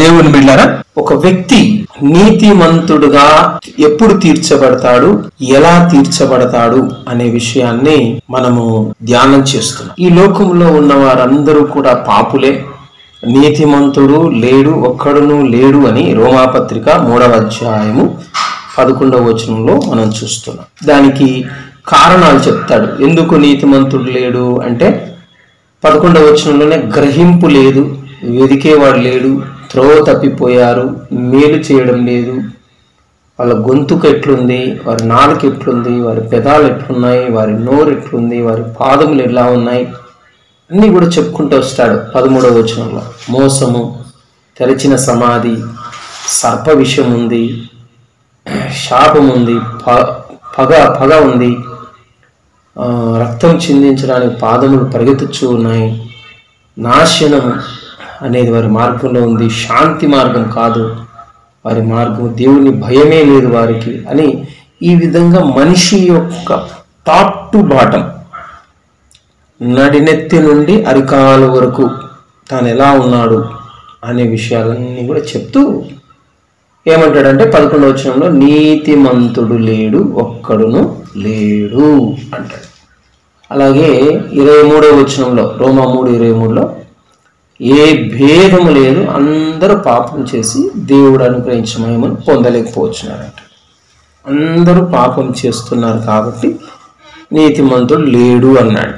దేవుని బిడ్డలారా, ఒక వ్యక్తి నీతిమంతుడుగా ఎప్పుడు తీర్చబడతాడు, ఎలా తీర్చబడతాడు అనే విషయాన్ని మనము ధ్యానం చేస్తున్నాం. ఈ లోకంలో ఉన్న వారందరూ కూడా పాపులే, నీతిమంతుడు లేడు, ఒక్కడును లేడు అని రోమాపత్రిక 3వ అధ్యాయము 11వ వచనంలో మనం చూస్తున్నాం. దానికి కారణాలు చెప్తాడు. ఎందుకు నీతిమంతుడు లేడు అంటే 11వ వచనంలోనే గ్రహింపు లేదు, వెదికేవాడు లేడు, త్రోవ తప్పిపోయారు, మేలు చేయడం లేదు, వాళ్ళ గొంతుకు ఎట్లుంది, వారి నాలుక ఎట్లుంది, వారి పెదాలు ఎట్లున్నాయి, వారి నోరు ఎట్లుంది, వారి పాదములు ఎలా ఉన్నాయి అన్నీ కూడా చెప్పుకుంటూ వస్తాడు. 13వ వచనంలో మోసము, తెరచిన సమాధి, సర్ప విషం ఉంది, శాపం ఉంది, పగ ఉంది, రక్తం చిందించడానికి పాదములు పరిగెత్తుచూ ఉన్నాయి, నాశనము అనేది వారి మార్గంలో ఉంది, శాంతి మార్గం కాదు వారి మార్గం, దేవుని భయమే లేదు వారికి అని ఈ విధంగా మనిషి యొక్క టాప్ టు బాటం, నడినెత్తి నుండి అరికాలు వరకు తాను ఎలా ఉన్నాడు అనే విషయాలన్నీ కూడా చెప్తూ ఏమంటాడంటే 11వ వచనంలో నీతిమంతుడు లేడు, ఒక్కడును లేడు అంటాడు. అలాగే 23వ వచనంలో రోమా 3:23లో ఏ భేదము లేదు, అందరూ పాపం చేసి దేవుడు అనుగ్రహించిన మహిమను పొందలేకపోతున్నారంట. అందరూ పాపం చేస్తున్నారు కాబట్టి నీతిమంతుడు లేడు అన్నాడు.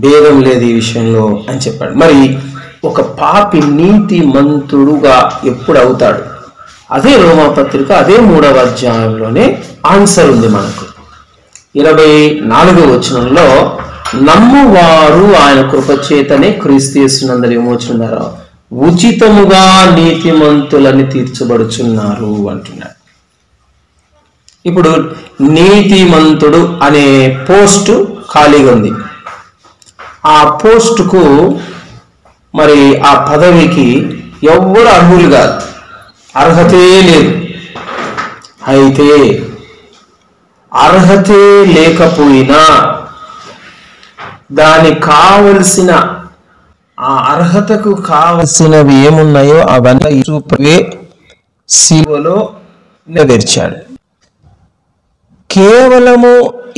భేదం లేదు ఈ విషయంలో అని చెప్పాడు. మరి ఒక పాపి నీతిమంతుడుగా ఎప్పుడు అవుతాడు? అదే రోమాపత్రిక అదే 3వ అధ్యాయంలోనే ఆన్సర్ ఉంది మనకు. 24వ వచనంలో నమ్మువారు ఆయన కృపచేతనే క్రీస్తు యేసునందు విమోచన ద్వారా ఉచితముగా నీతిమంతులని తీర్చబడుచున్నారు అంటున్నాడు. ఇప్పుడు నీతిమంతుడు అనే పోస్టు ఖాళీగా ఉంది. ఆ పోస్టుకు మరి ఆ పదవికి ఎవ్వరు అర్హులు కాదు, అర్హతే లేదు. అయితే అర్హతే లేకపోయినా దానికి కావలసిన ఆ అర్హతకు కావలసినవి ఏమున్నాయో అవన్నీ యేసుప్రభువే సిలువలో నెరవేర్చాడు. కేవలము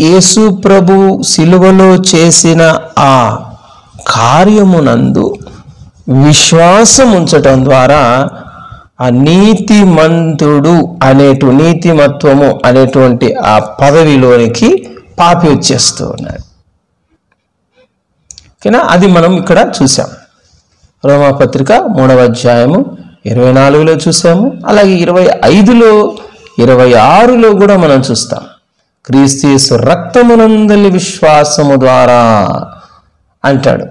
యేసు ప్రభు సిలువలో చేసిన ఆ కార్యమునందు విశ్వాసం ఉంచటం ద్వారా ఆ నీతిమంతుడు నీతిమత్వము అనేటువంటి ఆ పదవిలోనికి పాపి వచ్చేస్తూ ఉన్నాడు. ఓకేనా? అది మనం ఇక్కడ చూసాం. రోమాపత్రిక 3వ అధ్యాయము 24లో చూసాము. అలాగే 25లో 26లో కూడా మనం చూస్తాం. క్రీస్తు యేసు రక్తమునందలి విశ్వాసము ద్వారా అంటాడు,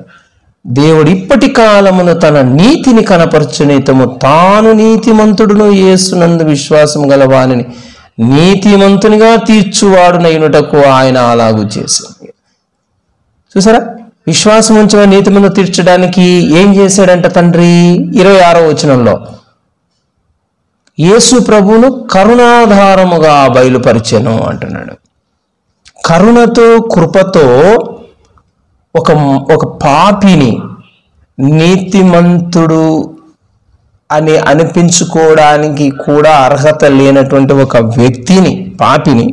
దేవుడు ఇప్పటి కాలమున తన నీతిని కనపరచునితము తాను నీతిమంతుడును యేసునందు విశ్వాసం గలవానిని నీతిమంతునిగా తీర్చువాడునైనటకు ఆయన అలాగూ చేసింది. చూసారా? విశ్వాసం ఉంచిన నీతిమంతుని తీర్చడానికి ఏం చేశాడంట తండ్రి? 26వ వచనంలో యేసు ప్రభువును కరుణాధారముగా బయలుపరిచెను అంటున్నాడు. కరుణతో కృపతో ఒక పాపిని నీతిమంతుడు అని అనిపించుకోవడానికి కూడా అర్హత లేనటువంటి ఒక వ్యక్తిని, పాపిని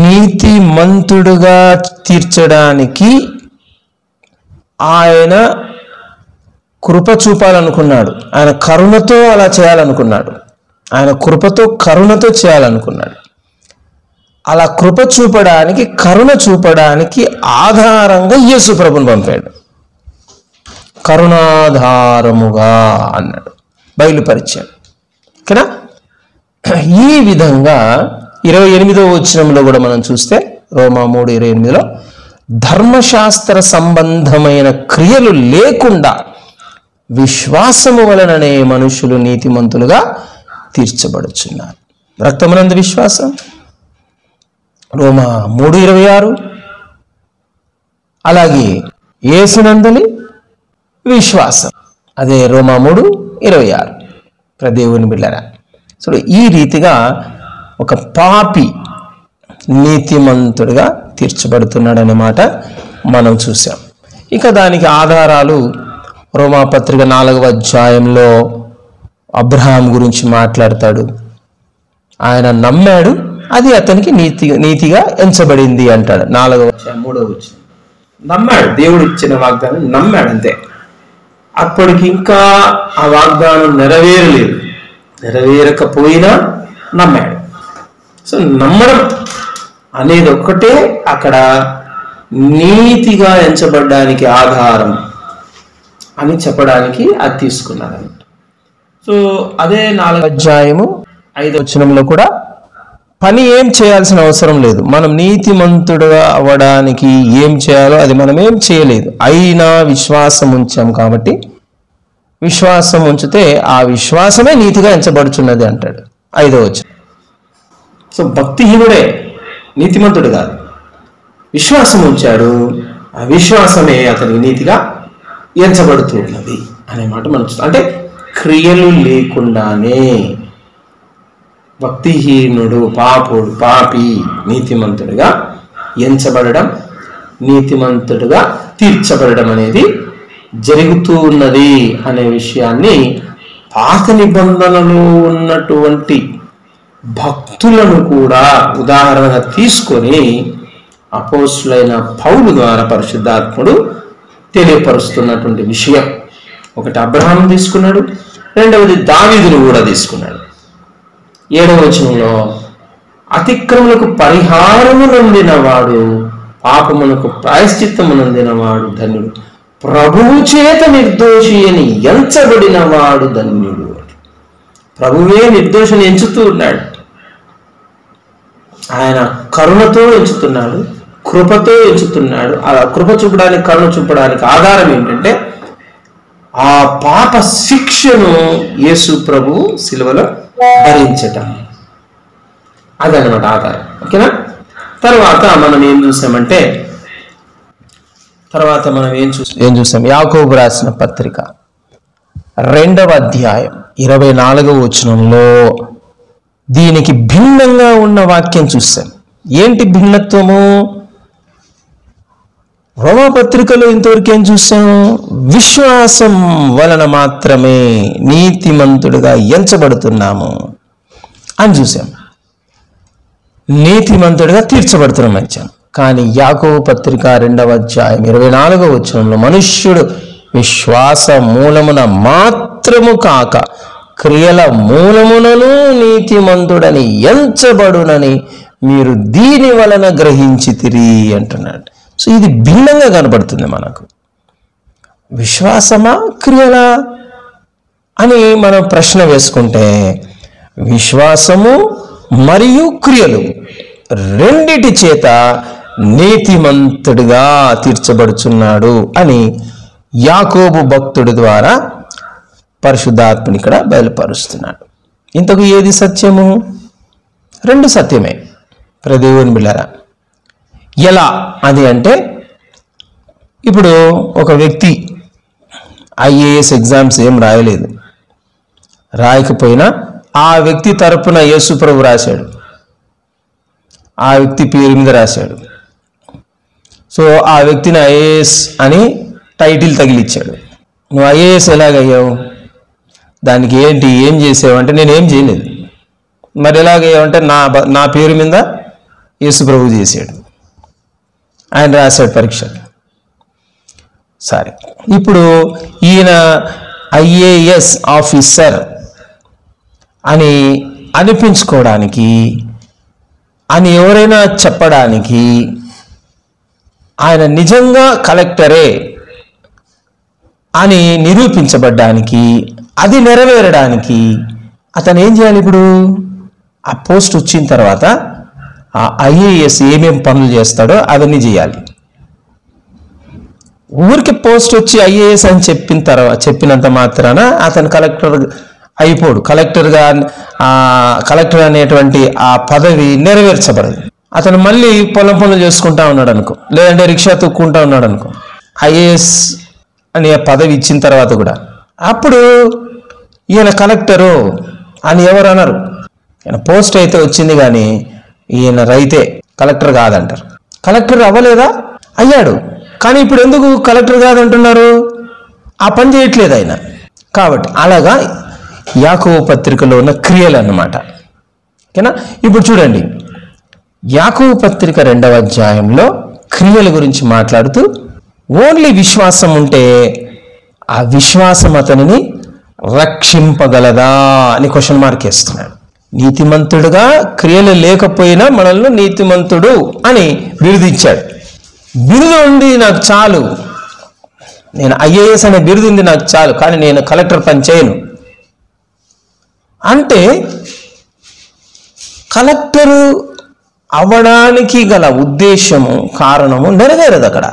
నీతిమంతుడుగా తీర్చడానికి ఆయన కృప చూపాలనుకున్నాడు. ఆయన కరుణతో అలా చేయాలనుకున్నాడు. ఆయన కృపతో కరుణతో చేయాలనుకున్నాడు. అలా కృప చూపడానికి, కరుణ చూపడానికి ఆధారంగా యేసు ప్రభుని పంపాడు. కరుణాధారముగా అన్నాడు, బయలుపరిచాడు. ఓకేనా? ఈ విధంగా 28వ వచనంలో కూడా మనం చూస్తే రోమా 3:28లో ధర్మశాస్త్ర సంబంధమైన క్రియలు లేకుండా విశ్వాసము వలననే మనుషులు నీతిమంతులుగా తీర్చబడుచున్నారు. రక్తమునందు విశ్వాసం రోమా 3:26, అలాగే యేసునందలి విశ్వాసం, అదే రోమా 3:26. దేవుని బిడ్డలారా, సో ఈ రీతిగా ఒక పాపి నీతిమంతుడిగా తీర్చబడుతున్నాడనే మాట మనం చూసాం. ఇక దానికి ఆధారాలు రోమాపత్రిక 4వ అధ్యాయంలో అబ్రహాం గురించి మాట్లాడతాడు. ఆయన నమ్మాడు, అది అతనికి నీతిగా ఎంచబడింది అంటాడు. 4వ అధ్యాయం 3వ వచనం. నమ్మాడు, దేవుడు ఇచ్చిన వాగ్దానం నమ్మాడు, అంతే. అప్పటికి ఇంకా ఆ వాగ్దానం నెరవేరకపోయినా నమ్మాడు. సో నమ్మడం అనేది ఒక్కటే అక్కడ నీతిగా ఎంచబడ్డానికి ఆధారం అని చెప్పడానికి అది తీసుకున్నారు. సో అదే 4వ అధ్యాయము 5వ వచనంలో కూడా పని ఏం చేయాల్సిన అవసరం లేదు. మనం నీతిమంతుడుగా అవ్వడానికి ఏం చేయాలో అది మనం ఏం చేయలేదు, అయినా విశ్వాసం ఉంచాం కాబట్టి విశ్వాసం ఉంచితే ఆ విశ్వాసమే నీతిగా ఎంచబడుచున్నది అంటాడు 5వ వచనం. సో భక్తిహీనుడే నీతిమంతుడు కాదు, విశ్వాసం ఉంచాడు, ఆ విశ్వాసమే అతనికి నీతిగా ఎంచబడుతున్నది అనే మాట మనం చూస్తాం. అంటే క్రియలు లేకుండానే భక్తిహీనుడు, పాపి నీతిమంతుడిగా ఎంచబడడం, నీతిమంతుడిగా తీర్చబడడం అనేది జరుగుతూ ఉన్నది అనే విషయాన్ని పాత నిబంధనలో ఉన్నటువంటి భక్తులను కూడా ఉదాహరణగా తీసుకొని అపోస్తులైన పౌలు ద్వారా పరిశుద్ధాత్ముడు తెలియపరుస్తున్నటువంటి విషయం. ఒకటి అబ్రహాం తీసుకున్నాడు, రెండవది దావీదును కూడా తీసుకున్నాడు. 7వ వచనంలో అతిక్రమలకు పరిహారము నొందిన వాడు, పాపమునకు ప్రాయశ్చిత్తము నొందిన వాడు ధన్యుడు, ప్రభువు చేత నిర్దోషి అని ఎంచబడిన వాడు ధన్యుడు. ప్రభువే నిర్దోషిని ఎంచుతూ ఉన్నాడు. ఆయన కరుణతో ఎంచుతున్నాడు, కృపతో ఎంచుతున్నాడు. ఆ కృప చూపడానికి, కరుణ చూపడానికి ఆధారం ఏంటంటే ఆ పాప శిక్షను యేసు ప్రభువు సిలువలో భరించటం, అదనమాట ఆధారం. ఓకేనా? తర్వాత మనం ఏం చూసామంటే ఏం చూసాం యాకోబు రాసిన పత్రిక 2వ అధ్యాయం 24వ వచనంలో దీనికి భిన్నంగా ఉన్న వాక్యం చూసాం. ఏంటి భిన్నత్వము? రోమాపత్రికలో ఇంతవరకు ఏం చూసాం? విశ్వాసం వలన మాత్రమే నీతిమంతుడిగా ఎంచబడుతున్నాము అని చూసాం, నీతిమంతుడిగా తీర్చబడుతున్నాం ఇచ్చాం. కానీ యాకోబు పత్రిక 2వ అధ్యాయం 24వ వచనంలో మనుష్యుడు విశ్వాస మూలమున మాత్రము కాక క్రియల మూలమునను నీతిమంతుడని ఎంచబడునని మీరు దీని వలన గ్రహించితిరి అంటున్నాడు. సో ఇది భిన్నంగా కనబడుతుంది మనకు. విశ్వాసమా క్రియలా అని మనం ప్రశ్న వేసుకుంటే, విశ్వాసము మరియు క్రియలు రెండిటి చేత నీతిమంతుడిగా తీర్చబడుచున్నాడు అని యాకోబు భక్తుడి ద్వారా పరిశుద్ధాత్ముని ఇక్కడ బయలుపరుస్తున్నాడు. ఇంతకు ఏది సత్యము? రెండు సత్యమే. దేవుని బిడ్డలారా, ఎలా అది అంటే, ఇప్పుడు ఒక వ్యక్తి ఐఏఎస్ ఎగ్జామ్స్ ఏం రాయలేదు, రాయకపోయినా ఆ వ్యక్తి తరపున యేసు ప్రభు రాశాడు, ఆ వ్యక్తి పేరు మీద రాశాడు. సో ఆ వ్యక్తిని ఐఏఎస్ అని టైటిల్ తగిలిచ్చాడు. నువ్వు ఐఏఎస్ ఎలాగయ్యావు? దానికి ఏం చేసావు అంటే, నేనేం చేయలేదు. మరి ఎలాగయ్యావు అంటే, నా పేరు మీద యేసు ప్రభు చేశాడు, ఆయన రాశాడు పరీక్ష. సరే, ఇప్పుడు ఈయన ఐఏఎస్ ఆఫీసర్ అని అనిపించుకోవడానికి, అని ఎవరైనా చెప్పడానికి, ఆయన నిజంగా కలెక్టరే అని నిరూపించబడ్డానికి, అది నెరవేరడానికి అతను ఏం చేయాలి? ఇప్పుడు ఆ పోస్ట్ వచ్చిన తర్వాత ఆ ఐఏఎస్ ఏమేం పనులు చేస్తాడో అవన్నీ చేయాలి. ఊరికి పోస్ట్ వచ్చి ఐఏఎస్ అని చెప్పినంత మాత్రాన అతను కలెక్టర్ అయిపోడు. కలెక్టర్ అనేటువంటి ఆ పదవి నెరవేర్చబడదు. అతను మళ్ళీ పొలం పనులు చేసుకుంటా ఉన్నాడు అనుకో, లేదంటే రిక్షా తొక్కుంటా ఉన్నాడు అనుకో, ఐఏఎస్ అనే పదవి ఇచ్చిన తర్వాత కూడా అప్పుడు ఈయన కలెక్టరు అని ఎవరు అన్నారు. ఈయన పోస్ట్ అయితే వచ్చింది కానీ ఈయన రైతే, కలెక్టర్ కాదంటారు. కలెక్టర్ అవ్వలేదా? అయ్యాడు. కానీ ఇప్పుడు ఎందుకు కలెక్టర్ కాదంటున్నారు? ఆ పని చేయట్లేదు ఆయన. కాబట్టి అలాగా యాకోబు పత్రికలో ఉన్న క్రియలు అన్నమాట. ఓకేనా? ఇప్పుడు చూడండి, యాకోబు పత్రిక 2వ అధ్యాయంలో క్రియల గురించి మాట్లాడుతూ ఓన్లీ విశ్వాసం ఉంటే ఆ విశ్వాసం అతనిని రక్షింపగలదా అని క్వశ్చన్ మార్క్ వేస్తున్నాడు. నీతిమంతుడుగా క్రియలు లేకపోయినా మనల్ని నీతిమంతుడు అని బిరుదు ఇచ్చాడు. బిరుదు ఉంది నాకు చాలు, నేను ఐఏఎస్ అనే బిరుదు ఉంది నాకు చాలు, కానీ నేను కలెక్టర్ పని చేయను అంటే కలెక్టరు అవ్వడానికి గల ఉద్దేశము, కారణము నెరవేరదు అక్కడ.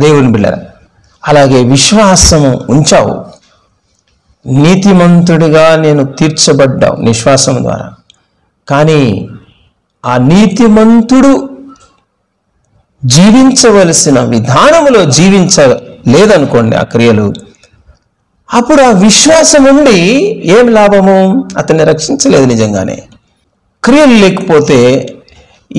దేవుని బిడ్డలారా, అలాగే విశ్వాసము ఉంచావు, నీతిమంతుడిగా నేను తీర్చబడ్డావు విశ్వాసం ద్వారా. కానీ ఆ నీతిమంతుడు జీవించవలసిన విధానములో జీవించలేదనుకోండి ఆ క్రియలు, అప్పుడు ఆ విశ్వాసం ఉండి ఏం లాభము? అతన్ని రక్షించలేదు. నిజంగానే క్రియలు లేకపోతే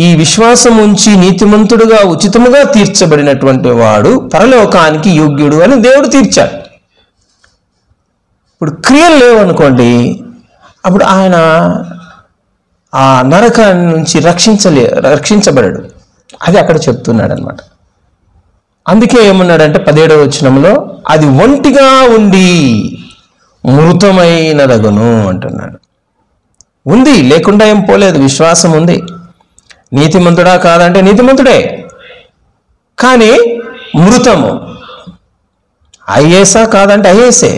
ఈ విశ్వాసం ఉంచి నీతిమంతుడుగా ఉచితముగా తీర్చబడినటువంటి వాడు పరలోకానికి యోగ్యుడు అని దేవుడు తీర్చాడు. ఇప్పుడు క్రియలు లేవనుకోండి, అప్పుడు ఆయన ఆ నరకాన్ని నుంచి రక్షించబడడు. అది అక్కడ చెప్తున్నాడు అనమాట. అందుకే ఏమన్నాడంటే 17వ వచనంలో, అది ఒంటిగా ఉండి మృతమైనదగును అంటున్నాడు. ఉంది, లేకుండా ఏం పోలేదు, విశ్వాసం ఉంది. నీతిమంతుడా కాదంటే నీతిమంతుడే, కానీ మృతము. ఐఏఎసా కాదంటే ఐఏఎసే.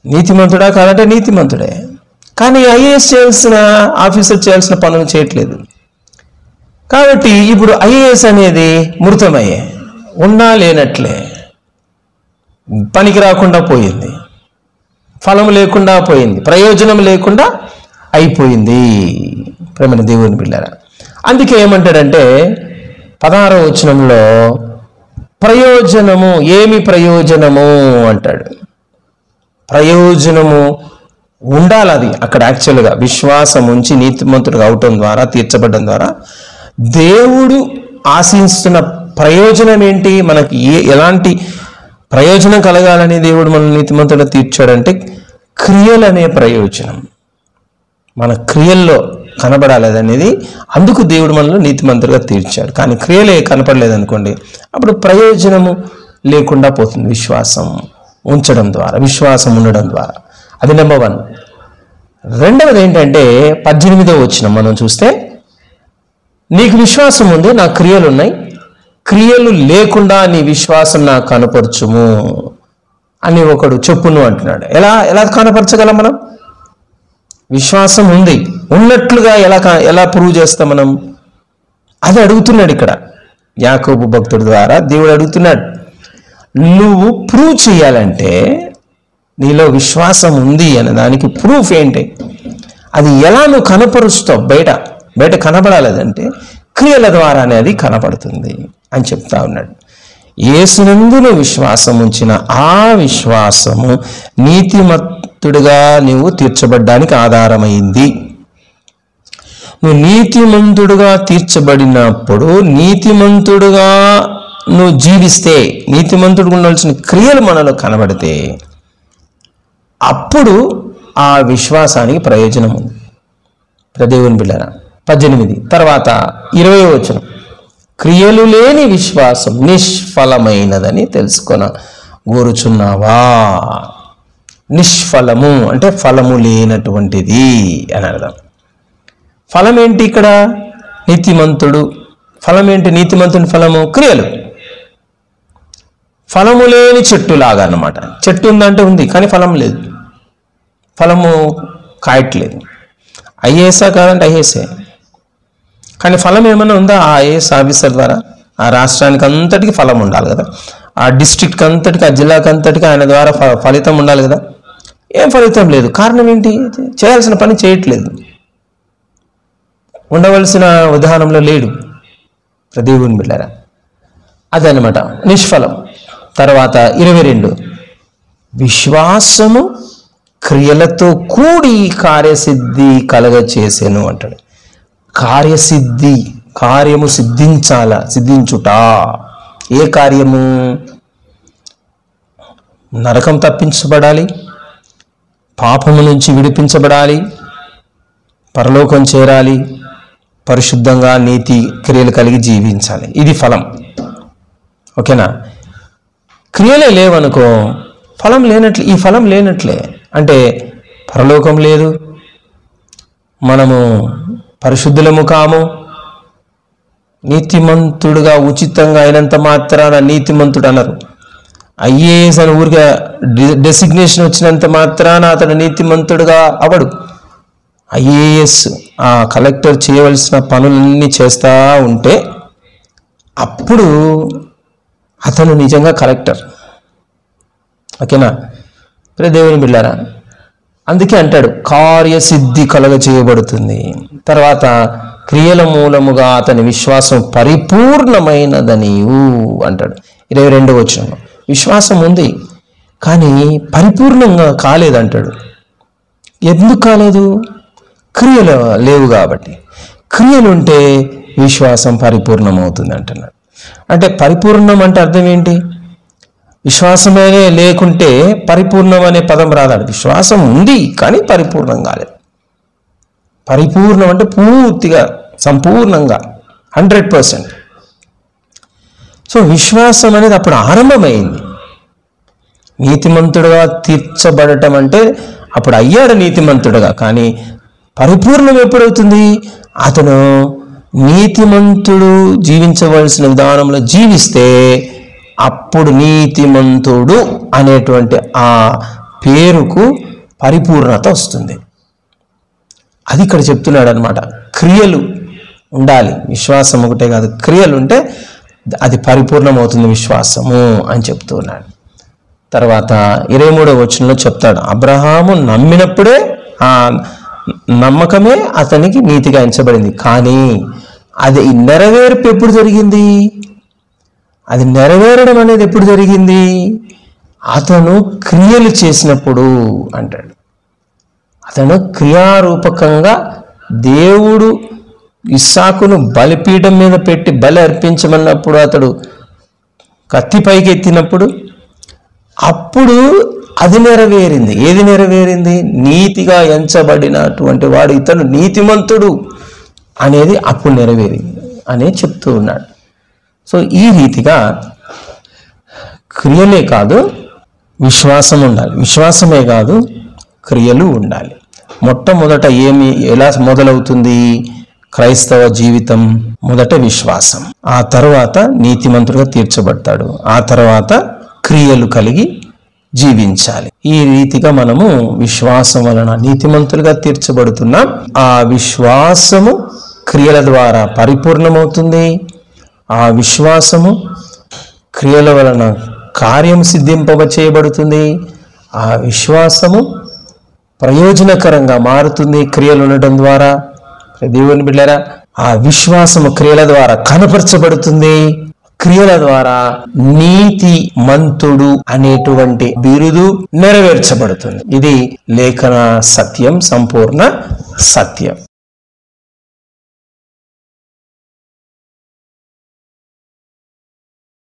నీతిమంతుడా కాదంటే నీతిమంతుడే, కానీ ఐఏఎస్ చేయాల్సిన ఆఫీసర్ చేయాల్సిన పనులు చేయట్లేదు. కాబట్టి ఇప్పుడు ఐఏఎస్ అనేది మృతమయ్యే, ఉన్నా లేనట్లే, పనికి రాకుండా పోయింది, ఫలం లేకుండా పోయింది, ప్రయోజనం లేకుండా అయిపోయింది. ప్రేమ దేవుని బిడ్డలారా, అందుకే ఏమంటాడంటే 16వ వచనంలో ప్రయోజనము, ఏమి ప్రయోజనము అంటాడు. ప్రయోజనము ఉండాలి. అది అక్కడ యాక్చువల్గా విశ్వాసం ఉంచి నీతిమంతుడుగా అవటం ద్వారా, తీర్చబడడం ద్వారా దేవుడు ఆశిస్తున్న ప్రయోజనం ఏంటి? మనకి ఎలాంటి ప్రయోజనం కలగాలని దేవుడు మన నీతిమంతుడుగా తీర్చాడంటే క్రియలనే ప్రయోజనం మన క్రియల్లో కనబడాలి అనేది. అందుకు దేవుడు మనల్ని నీతిమంతులుగా తీర్చాడు. కానీ క్రియలే కనపడలేదనుకోండి, అప్పుడు ప్రయోజనము లేకుండా పోతుంది. విశ్వాసం ఉంచడం ద్వారా, విశ్వాసం ఉండడం ద్వారా. అది నెంబర్ 1. రెండవది ఏంటంటే 18వ వచనం మనం చూస్తే, నీకు విశ్వాసం ఉంది, నా క్రియలు ఉన్నాయి, క్రియలు లేకుండా నీ విశ్వాసం నాకు కనపరచుము అని ఒకడు చెప్పును అంటున్నాడు. ఎలా కనపరచగలం మనం? విశ్వాసం ఉంది, ఉన్నట్లుగా ఎలా ప్రూవ్ చేస్తాం మనం? అది అడుగుతున్నాడు ఇక్కడ యాకోబు భక్తుడి ద్వారా. దేవుడు అడుగుతున్నాడు, నువ్వు ప్రూవ్ చేయాలంటే నీలో విశ్వాసం ఉంది అనే దానికి ప్రూఫ్ ఏంటి? అది ఎలా నువ్వు కనపరుస్తావు? బయట కనపడాలంటే క్రియల ద్వారానే అది కనపడుతుంది అని చెప్తా ఉన్నాడు. యేసునందును విశ్వాసం ఉంచిన ఆ విశ్వాసము నీతిమంతుడిగా నువ్వు తీర్చబడ్డానికి ఆధారమైంది. నువ్వు నీతిమంతుడుగా తీర్చబడినప్పుడు, నీతిమంతుడుగా నువ్వు జీవిస్తే, నీతిమంతుడుగా ఉండాల్సిన క్రియలు మనలో కనబడితే, అప్పుడు ఆ విశ్వాసానికి ప్రయోజనం ఉంది. దేవుని బిడ్డలారా, 18 తర్వాత 20వ వచనం, క్రియలు లేని విశ్వాసం నిష్ఫలమైనదని తెలుసుకొన గోరుచున్నావా? నిష్ఫలము అంటే ఫలము లేనటువంటిది అని అర్థం. ఫలం ఏంటి ఇక్కడ? నీతిమంతుడు. ఫలం ఏంటి? నీతిమంతుని ఫలము క్రియలు. ఫలము లేని చెట్టులాగా అన్నమాట. చెట్టు ఉందంటే ఉంది, కానీ ఫలం లేదు, ఫలము కాయట్లేదు. ఐఏఎస్ఆ కాదంటే ఐఏఎస్ఏ, కానీ ఫలం ఏమైనా ఉందా? ఆ ఐఏఎస్ ఆఫీసర్ ద్వారా ఆ రాష్ట్రానికి అంతటికి ఫలం ఉండాలి కదా, ఆ డిస్ట్రిక్ట్కి అంతటికి, ఆ జిల్లాకి అంతటికి ఆయన ద్వారా ఫలితం ఉండాలి కదా. ఏం ఫలితం లేదు. కారణం ఏంటి? చేయాల్సిన పని చేయట్లేదు. ఉండవలసిన విధానంలో లేడు. దేవుని బిడ్డలారా, అదనమాట నిష్ఫలం. తర్వాత 22, విశ్వాసము క్రియలతో కూడి కార్యసిద్ధి కలగచేసెను అంటాడు. కార్యసిద్ధి, కార్యము సిద్ధించుట. ఏ కార్యము? నరకం తప్పించబడాలి, పాపము నుంచి విడిపించబడాలి, పరలోకం చేరాలి, పరిశుద్ధంగా నీతి క్రియలు కలిగి జీవించాలి. ఇది ఫలం. ఓకేనా? క్రియలే లేవనుకో, ఫలం లేనట్లే. ఈ ఫలం లేనట్లే అంటే పరలోకం లేదు, మనము పరిశుద్ధులము కాము, నీతిమంతుడుగా ఉచితంగా అయినంత మాత్రాన నీతిమంతుడు అన్నారు. ఐఏఎస్ అని ఊరిగా డెసిగ్నేషన్ వచ్చినంత మాత్రాన అతడు నీతిమంతుడుగా అవడు. ఐఏఎస్ ఆ కలెక్టర్ చేయవలసిన పనులన్నీ చేస్తూ ఉంటే అప్పుడు అతను నిజంగా కలెక్టర్. ఓకేనా? దేవుని బిడ్డలారా, అందుకే అంటాడు కార్యసిద్ధి కలగ చేయబడుతుంది. తర్వాత క్రియల మూలముగా అతని విశ్వాసం పరిపూర్ణమైనదని అంటాడు. 22వ వచనంలో విశ్వాసం ఉంది కానీ పరిపూర్ణంగా కాలేదంటాడు. ఎందుకు కాలేదు? క్రియలు లేవు కాబట్టి. క్రియలుంటే విశ్వాసం పరిపూర్ణమవుతుంది అంటున్నాడు. అంటే పరిపూర్ణం అంటే అర్థం ఏంటి? విశ్వాసమే లేకుంటే పరిపూర్ణం అనే పదం రాదాడు. విశ్వాసం ఉంది కానీ పరిపూర్ణం కాలేదు. పరిపూర్ణం అంటే పూర్తిగా సంపూర్ణంగా 100%. సో విశ్వాసం అనేది అప్పుడు ఆరంభమైంది. నీతిమంతుడుగా తీర్చబడటం అంటే అప్పుడు అయ్యాడు నీతిమంతుడుగా. కానీ పరిపూర్ణం ఎప్పుడవుతుంది? అతను నీతిమంతుడు జీవించవలసిన విధానంలో జీవిస్తే అప్పుడు నీతిమంతుడు అనేటువంటి ఆ పేరుకు పరిపూర్ణత వస్తుంది. అది ఇక్కడ చెప్తున్నాడు అనమాట. క్రియలు ఉండాలి, విశ్వాసం ఒకటే కాదు, క్రియలు ఉంటే అది పరిపూర్ణమవుతుంది విశ్వాసము అని చెప్తూ ఉన్నాడు. తర్వాత 23వ వచనంలో చెప్తాడు, అబ్రహాము నమ్మినప్పుడే ఆ నమ్మకమే అతనికి నీతిగా ఎంచబడింది. కానీ అది నెరవేర్పు ఎప్పుడు జరిగింది? అది నెరవేరడం అనేది ఎప్పుడు జరిగింది? అతను క్రియలు చేసినప్పుడు అంటాడు. అతను క్రియారూపకంగా దేవుడు ఇస్సాకును బలిపీఠం మీద పెట్టి బలి అర్పించమన్నప్పుడు అతడు కత్తి పైకి ఎత్తినప్పుడు అప్పుడు అది నెరవేరింది. ఏది నెరవేరింది? నీతిగా ఎంచబడినటువంటి వాడు ఇతను నీతిమంతుడు అనేది అప్పుడు నెరవేరింది అనే చెప్తూ ఉన్నాడు. సో ఈ రీతిగా క్రియలే కాదు విశ్వాసం ఉండాలి, విశ్వాసమే కాదు క్రియలు ఉండాలి. మొట్టమొదట ఎలా మొదలవుతుంది క్రైస్తవ జీవితం? మొదట విశ్వాసం, ఆ తర్వాత నీతిమంతుడుగా తీర్చబడతాడు, ఆ తర్వాత క్రియలు కలిగి జీవించాలి. ఈ రీతిగా మనము విశ్వాసం వలన నీతిమంతులుగా తీర్చబడుతున్నాం. ఆ విశ్వాసము క్రియల ద్వారా పరిపూర్ణమవుతుంది. ఆ విశ్వాసము క్రియల వలన కార్యం సిద్ధింపచేయబడుతుంది. ఆ విశ్వాసము ప్రయోజనకరంగా మారుతుంది క్రియలు ఉండటం ద్వారా. దేవుని బిడ్డలారా, ఆ విశ్వాసము క్రియల ద్వారా కనపరచబడుతుంది. క్రియల ద్వారా నీతి మంతుడు అనేటువంటి బిరుదు నెరవేర్చబడుతుంది. ఇది లేఖన సత్యం, సంపూర్ణ సత్యం.